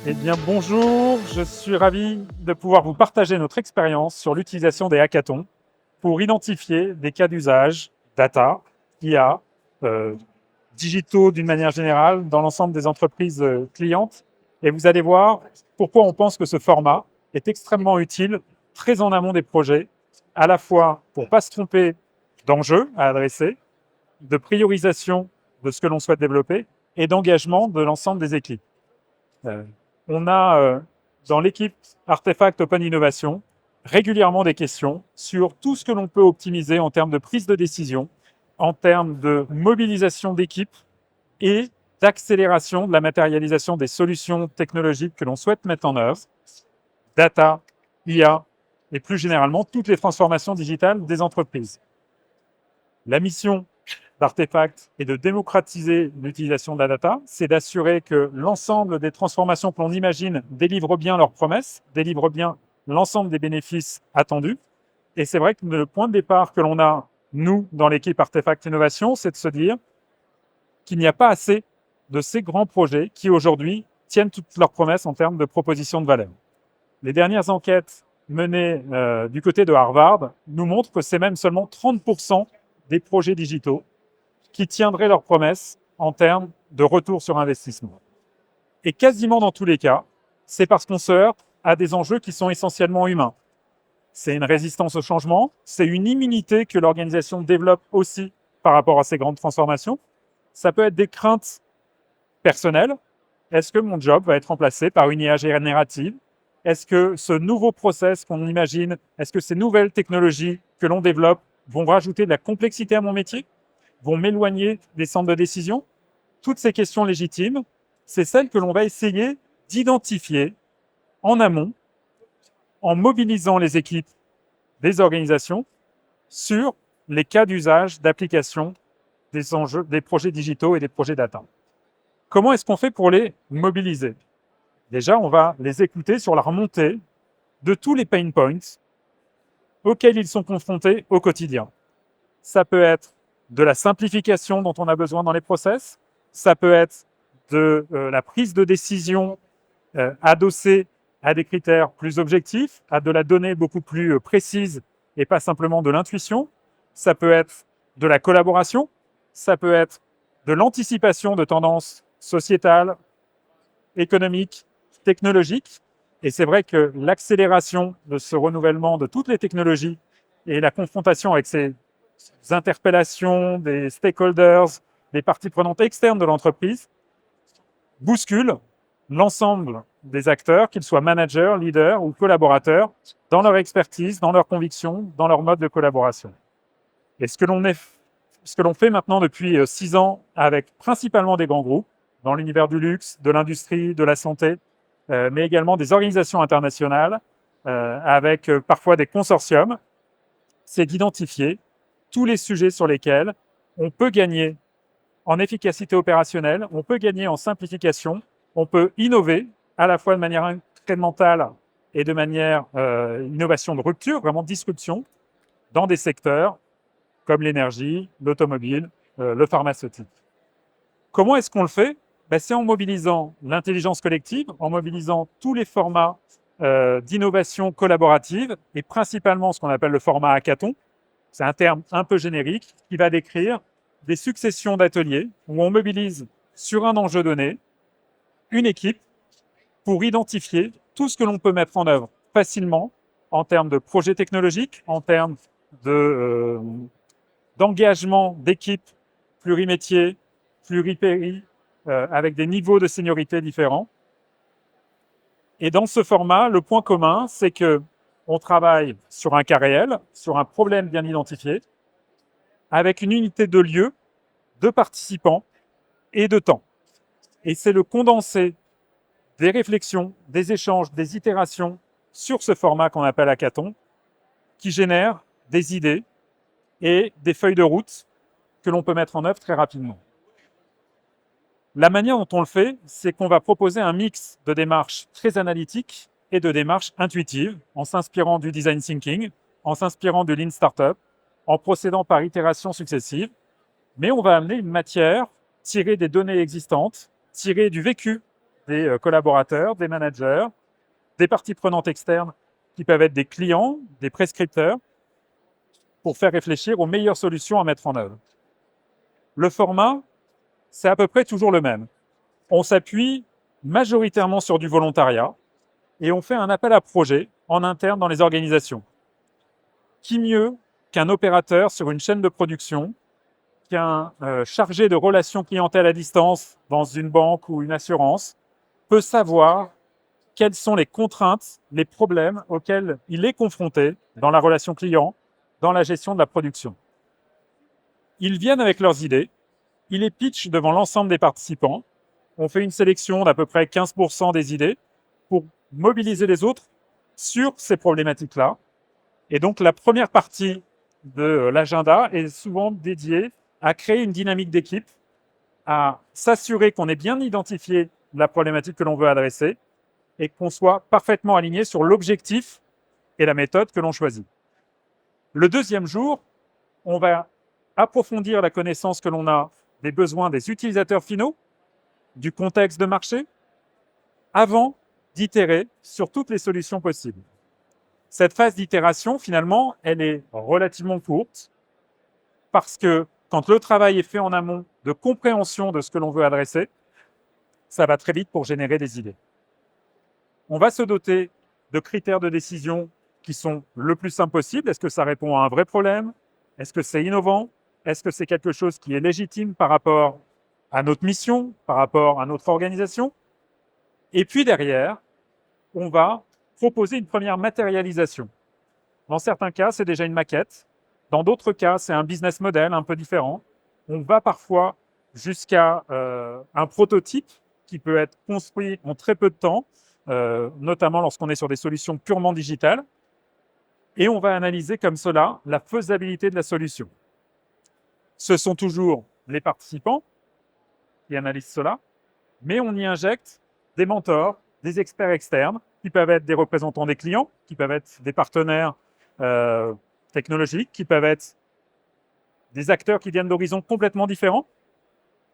Eh bien, bonjour, je suis ravi de pouvoir vous partager notre expérience sur l'utilisation des hackathons pour identifier des cas d'usage, data, IA, euh, digitaux d'une manière générale dans l'ensemble des entreprises clientes. Et vous allez voir pourquoi on pense que ce format est extrêmement utile, très en amont des projets, à la fois pour ne pas se tromper d'enjeux à adresser, de priorisation de ce que l'on souhaite développer et d'engagement de l'ensemble des équipes. Euh, on a dans l'équipe Artefact Open Innovation régulièrement des questions sur tout ce que l'on peut optimiser en termes de prise de décision, en termes de mobilisation d'équipes et d'accélération de la matérialisation des solutions technologiques que l'on souhaite mettre en œuvre, data, IA et plus généralement toutes les transformations digitales des entreprises. La mission d'Artefact est de démocratiser l'utilisation de la data, c'est d'assurer que l'ensemble des transformations que l'on imagine délivrent bien leurs promesses, délivrent bien l'ensemble des bénéfices attendus. Et c'est vrai que le point de départ que l'on a, nous, dans l'équipe Artefact Innovation, c'est de se dire qu'il n'y a pas assez de ces grands projets qui, aujourd'hui, tiennent toutes leurs promesses en termes de propositions de valeur. Les dernières enquêtes menées du côté de Harvard nous montrent que c'est même seulement 30% des projets digitaux qui tiendraient leurs promesses en termes de retour sur investissement. Et quasiment dans tous les cas, c'est parce qu'on se heurte à des enjeux qui sont essentiellement humains. C'est une résistance au changement, c'est une immunité que l'organisation développe aussi par rapport à ces grandes transformations. Ça peut être des craintes personnelles. Est-ce que mon job va être remplacé par une IA générative? Est-ce que ce nouveau process qu'on imagine, est-ce que ces nouvelles technologies que l'on développe vont rajouter de la complexité à mon métier? Vont m'éloigner des centres de décision? Toutes ces questions légitimes, c'est celles que l'on va essayer d'identifier en amont, en mobilisant les équipes des organisations sur les cas d'usage, d'application des enjeux, des projets digitaux et des projets data. Comment est-ce qu'on fait pour les mobiliser? Déjà, on va les écouter sur la remontée de tous les pain points auxquels ils sont confrontés au quotidien. Ça peut être de la simplification dont on a besoin dans les process, ça peut être de la prise de décision adossée à des critères plus objectifs, à de la donnée beaucoup plus précise et pas simplement de l'intuition. Ça peut être de la collaboration, ça peut être de l'anticipation de tendances sociétales, économiques, technologiques. Et c'est vrai que l'accélération de ce renouvellement de toutes les technologies et la confrontation avec ces interpellations des stakeholders, des parties prenantes externes de l'entreprise, bouscule l'ensemble des acteurs, qu'ils soient managers, leaders ou collaborateurs, dans leur expertise, dans leurs convictions, dans leur mode de collaboration. Et ce que l'on fait maintenant depuis 6 ans avec principalement des grands groupes, dans l'univers du luxe, de l'industrie, de la santé, mais également des organisations internationales, avec parfois des consortiums, c'est d'identifier tous les sujets sur lesquels on peut gagner en efficacité opérationnelle, on peut gagner en simplification, on peut innover à la fois de manière incrémentale et de manière innovation de rupture, vraiment disruption, dans des secteurs comme l'énergie, l'automobile, le pharmaceutique. Comment est-ce qu'on le fait? C'est en mobilisant l'intelligence collective, en mobilisant tous les formats d'innovation collaborative et principalement ce qu'on appelle le format hackathon. C'est un terme un peu générique qui va décrire des successions d'ateliers où on mobilise sur un enjeu donné une équipe pour identifier tout ce que l'on peut mettre en œuvre facilement en termes de projets technologiques, en termes d'engagement d'équipes plurimétiers, pluripéri, avec des niveaux de seniorité différents. Et dans ce format, le point commun, c'est que on travaille sur un cas réel, sur un problème bien identifié, avec une unité de lieu, de participants et de temps. Et c'est le condensé des réflexions, des échanges, des itérations sur ce format qu'on appelle hackathon qui génère des idées et des feuilles de route que l'on peut mettre en œuvre très rapidement. La manière dont on le fait, c'est qu'on va proposer un mix de démarches très analytiques et de démarches intuitives en s'inspirant du design thinking, en s'inspirant de Lean Startup, en procédant par itérations successives. Mais on va amener une matière tirée des données existantes, tirée du vécu des collaborateurs, des managers, des parties prenantes externes qui peuvent être des clients, des prescripteurs, pour faire réfléchir aux meilleures solutions à mettre en œuvre. Le format, c'est à peu près toujours le même. On s'appuie majoritairement sur du volontariat et on fait un appel à projet en interne dans les organisations. Qui mieux qu'un opérateur sur une chaîne de production, qu'un chargé de relations clientèle à distance dans une banque ou une assurance peut savoir quelles sont les contraintes, les problèmes auxquels il est confronté dans la relation client, dans la gestion de la production. Ils viennent avec leurs idées, ils les pitchent devant l'ensemble des participants. On fait une sélection d'à peu près 15% des idées pour mobiliser les autres sur ces problématiques-là. Et donc, la première partie de l'agenda est souvent dédiée à créer une dynamique d'équipe, à s'assurer qu'on ait bien identifié la problématique que l'on veut adresser et qu'on soit parfaitement aligné sur l'objectif et la méthode que l'on choisit. Le deuxième jour, on va approfondir la connaissance que l'on a des besoins des utilisateurs finaux, du contexte de marché, avant d'itérer sur toutes les solutions possibles. Cette phase d'itération, finalement, elle est relativement courte parce que quand le travail est fait en amont de compréhension de ce que l'on veut adresser, ça va très vite pour générer des idées. On va se doter de critères de décision qui sont le plus simples possible. Est-ce que ça répond à un vrai problème? Est-ce que c'est innovant? Est-ce que c'est quelque chose qui est légitime par rapport à notre mission, par rapport à notre organisation? Et puis derrière, on va proposer une première matérialisation. Dans certains cas, c'est déjà une maquette. Dans d'autres cas, c'est un business model un peu différent. On va parfois jusqu'à un prototype qui peut être construit en très peu de temps, notamment lorsqu'on est sur des solutions purement digitales. Et on va analyser comme cela la faisabilité de la solution. Ce sont toujours les participants qui analysent cela, mais on y injecte des mentors, des experts externes, qui peuvent être des représentants des clients, qui peuvent être des partenaires technologiques, qui peuvent être des acteurs qui viennent d'horizons complètement différents.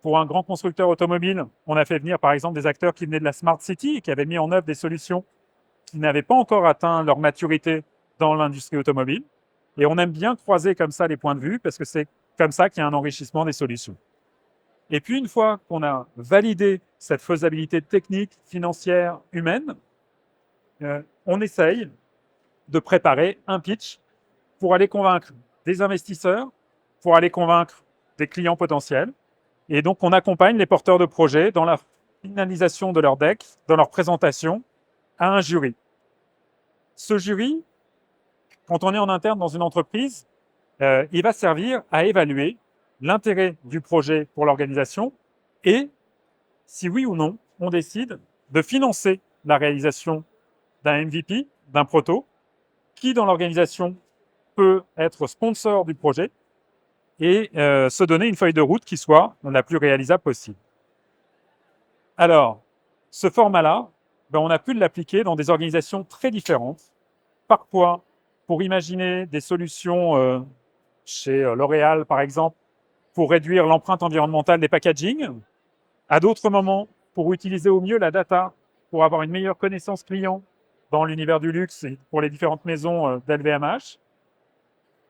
Pour un grand constructeur automobile, on a fait venir par exemple des acteurs qui venaient de la Smart City et qui avaient mis en œuvre des solutions qui n'avaient pas encore atteint leur maturité dans l'industrie automobile. Et on aime bien croiser comme ça les points de vue parce que c'est comme ça qu'il y a un enrichissement des solutions. Et puis, une fois qu'on a validé cette faisabilité technique, financière, humaine, on essaye de préparer un pitch pour aller convaincre des investisseurs, pour aller convaincre des clients potentiels. Et donc, on accompagne les porteurs de projets dans la finalisation de leur deck, dans leur présentation à un jury. Ce jury, quand on est en interne dans une entreprise, il va servir à évaluer l'intérêt du projet pour l'organisation et si oui ou non, on décide de financer la réalisation d'un MVP, d'un proto, qui dans l'organisation peut être sponsor du projet et se donner une feuille de route qui soit la plus réalisable possible. Alors, ce format-là, on a pu l'appliquer dans des organisations très différentes. Parfois, pour imaginer des solutions chez L'Oréal, par exemple, pour réduire l'empreinte environnementale des packaging. À d'autres moments, pour utiliser au mieux la data, pour avoir une meilleure connaissance client dans l'univers du luxe et pour les différentes maisons d'LVMH.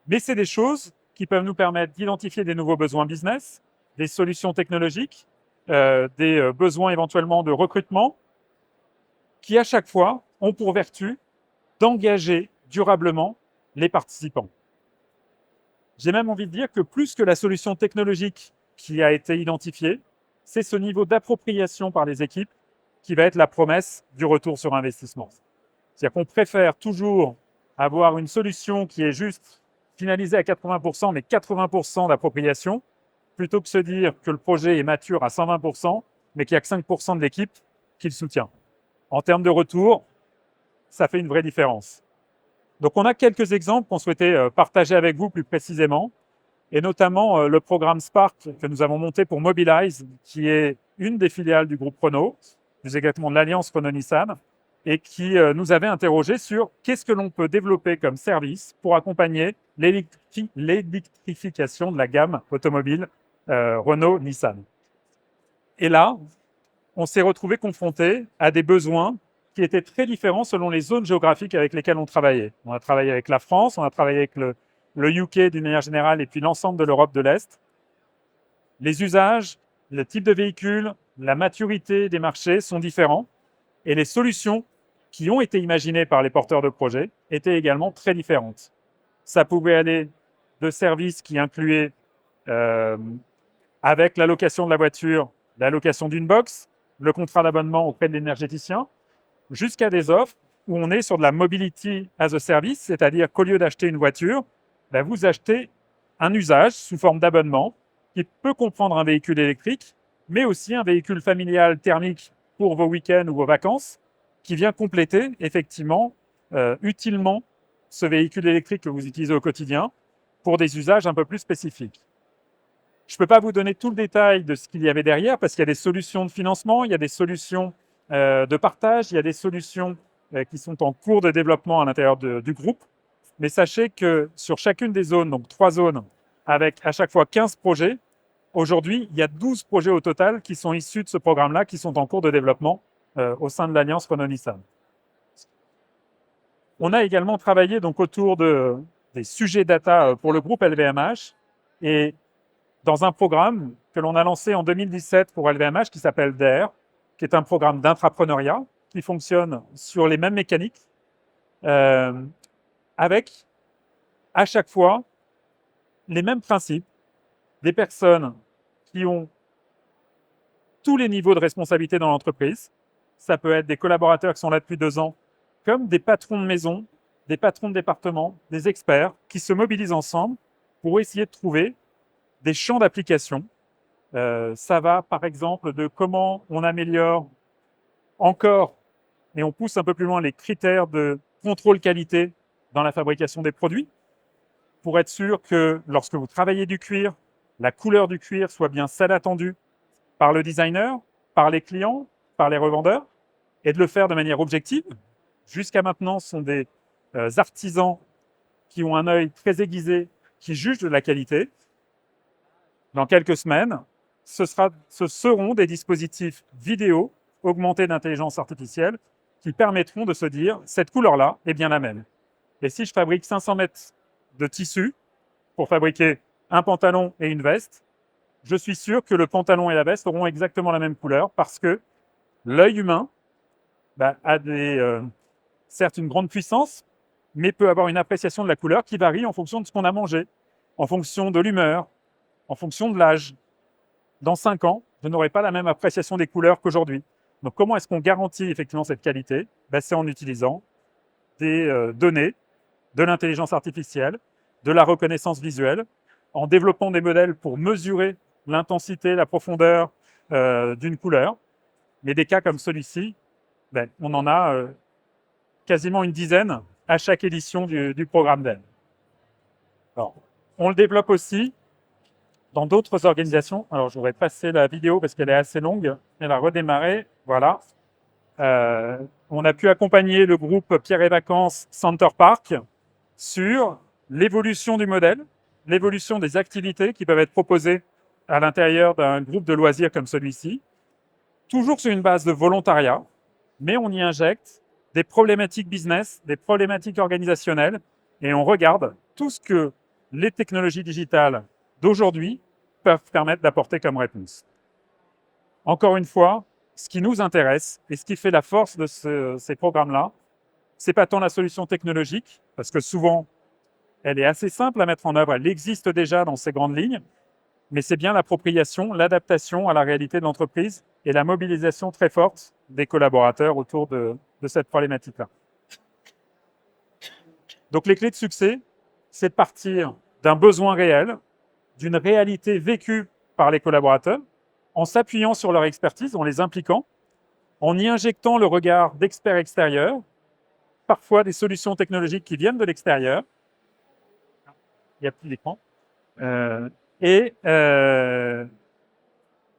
Mais c'est des choses qui peuvent nous permettre d'identifier des nouveaux besoins business, des solutions technologiques, des besoins éventuellement de recrutement, qui à chaque fois ont pour vertu d'engager durablement les participants. J'ai même envie de dire que plus que la solution technologique qui a été identifiée, c'est ce niveau d'appropriation par les équipes qui va être la promesse du retour sur investissement. C'est-à-dire qu'on préfère toujours avoir une solution qui est juste finalisée à 80%, mais 80% d'appropriation, plutôt que se dire que le projet est mature à 120%, mais qu'il n'y a que 5% de l'équipe qui le soutient. En termes de retour, ça fait une vraie différence. Donc, on a quelques exemples qu'on souhaitait partager avec vous plus précisément, et notamment le programme Spark que nous avons monté pour Mobilize, qui est une des filiales du groupe Renault, plus exactement de l'Alliance Renault-Nissan, et qui nous avait interrogé sur qu'est-ce que l'on peut développer comme service pour accompagner l'électrification de la gamme automobile Renault-Nissan. Et là, on s'est retrouvé confronté à des besoins qui étaient très différents selon les zones géographiques avec lesquelles on travaillait. On a travaillé avec la France, on a travaillé avec le UK d'une manière générale et puis l'ensemble de l'Europe de l'Est. Les usages, le type de véhicule, la maturité des marchés sont différents et les solutions qui ont été imaginées par les porteurs de projets étaient également très différentes. Ça pouvait aller de services qui incluaient, avec la location de la voiture, la location d'une box, le contrat d'abonnement auprès de l'énergéticien, jusqu'à des offres où on est sur de la mobility as a service, c'est-à-dire qu'au lieu d'acheter une voiture, vous achetez un usage sous forme d'abonnement qui peut comprendre un véhicule électrique, mais aussi un véhicule familial thermique pour vos week-ends ou vos vacances, qui vient compléter effectivement utilement ce véhicule électrique que vous utilisez au quotidien pour des usages un peu plus spécifiques. Je ne peux pas vous donner tout le détail de ce qu'il y avait derrière parce qu'il y a des solutions de financement, il y a des solutions de partage, il y a des solutions qui sont en cours de développement à l'intérieur du groupe. Mais sachez que sur chacune des zones, donc 3 zones, avec à chaque fois 15 projets, aujourd'hui, il y a 12 projets au total qui sont issus de ce programme-là, qui sont en cours de développement au sein de l'Alliance Renault-Nissan. On a également travaillé donc autour des sujets data pour le groupe LVMH et dans un programme que l'on a lancé en 2017 pour LVMH qui s'appelle DARE, qui est un programme d'intrapreneuriat qui fonctionne sur les mêmes mécaniques, avec à chaque fois les mêmes principes, des personnes qui ont tous les niveaux de responsabilité dans l'entreprise. Ça peut être des collaborateurs qui sont là depuis 2 ans, comme des patrons de maison, des patrons de département, des experts qui se mobilisent ensemble pour essayer de trouver des champs d'application. Ça va par exemple de comment on améliore encore et on pousse un peu plus loin les critères de contrôle qualité dans la fabrication des produits pour être sûr que lorsque vous travaillez du cuir, la couleur du cuir soit bien celle attendue par le designer, par les clients, par les revendeurs et de le faire de manière objective. Jusqu'à maintenant, ce sont des artisans qui ont un œil très aiguisé, qui jugent de la qualité. Dans quelques semaines, ce seront des dispositifs vidéo augmentés d'intelligence artificielle qui permettront de se dire cette couleur-là est bien la même. Et si je fabrique 500 mètres de tissu pour fabriquer un pantalon et une veste, je suis sûr que le pantalon et la veste auront exactement la même couleur parce que l'œil humain a certes une grande puissance, mais peut avoir une appréciation de la couleur qui varie en fonction de ce qu'on a mangé, en fonction de l'humeur, en fonction de l'âge. Dans 5 ans, je n'aurai pas la même appréciation des couleurs qu'aujourd'hui. Donc, comment est-ce qu'on garantit effectivement cette qualité? C'est en utilisant des données, de l'intelligence artificielle, de la reconnaissance visuelle, en développant des modèles pour mesurer l'intensité, la profondeur d'une couleur. Mais des cas comme celui-ci, on en a quasiment une dizaine à chaque édition du programme d'AIDE. On le développe aussi dans d'autres organisations. Alors, je voudrais passer la vidéo parce qu'elle est assez longue. Elle a redémarré. Voilà. On a pu accompagner le groupe Pierre et Vacances Center Park sur l'évolution du modèle, l'évolution des activités qui peuvent être proposées à l'intérieur d'un groupe de loisirs comme celui-ci, toujours sur une base de volontariat, mais on y injecte des problématiques business, des problématiques organisationnelles, et on regarde tout ce que les technologies digitales d'aujourd'hui peuvent permettre d'apporter comme réponse. Encore une fois, ce qui nous intéresse et ce qui fait la force de ces programmes-là, c'est pas tant la solution technologique, parce que souvent, elle est assez simple à mettre en œuvre, elle existe déjà dans ses grandes lignes, mais c'est bien l'appropriation, l'adaptation à la réalité de l'entreprise et la mobilisation très forte des collaborateurs autour de cette problématique-là. Donc les clés de succès, c'est de partir d'un besoin réel, d'une réalité vécue par les collaborateurs, en s'appuyant sur leur expertise, en les impliquant, en y injectant le regard d'experts extérieurs, parfois des solutions technologiques qui viennent de l'extérieur. Il n'y a plus d'écran.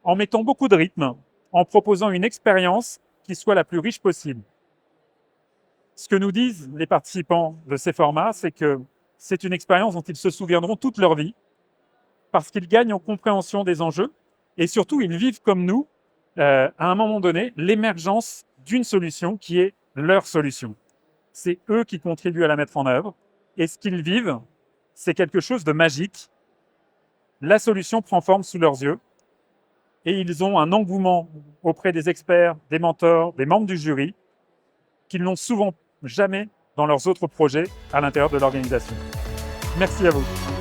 En mettant beaucoup de rythme, en proposant une expérience qui soit la plus riche possible. Ce que nous disent les participants de ces formats, c'est que c'est une expérience dont ils se souviendront toute leur vie, parce qu'ils gagnent en compréhension des enjeux, et surtout, ils vivent comme nous à un moment donné, l'émergence d'une solution qui est leur solution. C'est eux qui contribuent à la mettre en œuvre. Et ce qu'ils vivent, c'est quelque chose de magique. La solution prend forme sous leurs yeux. Et ils ont un engouement auprès des experts, des mentors, des membres du jury, qu'ils n'ont souvent jamais dans leurs autres projets à l'intérieur de l'organisation. Merci à vous.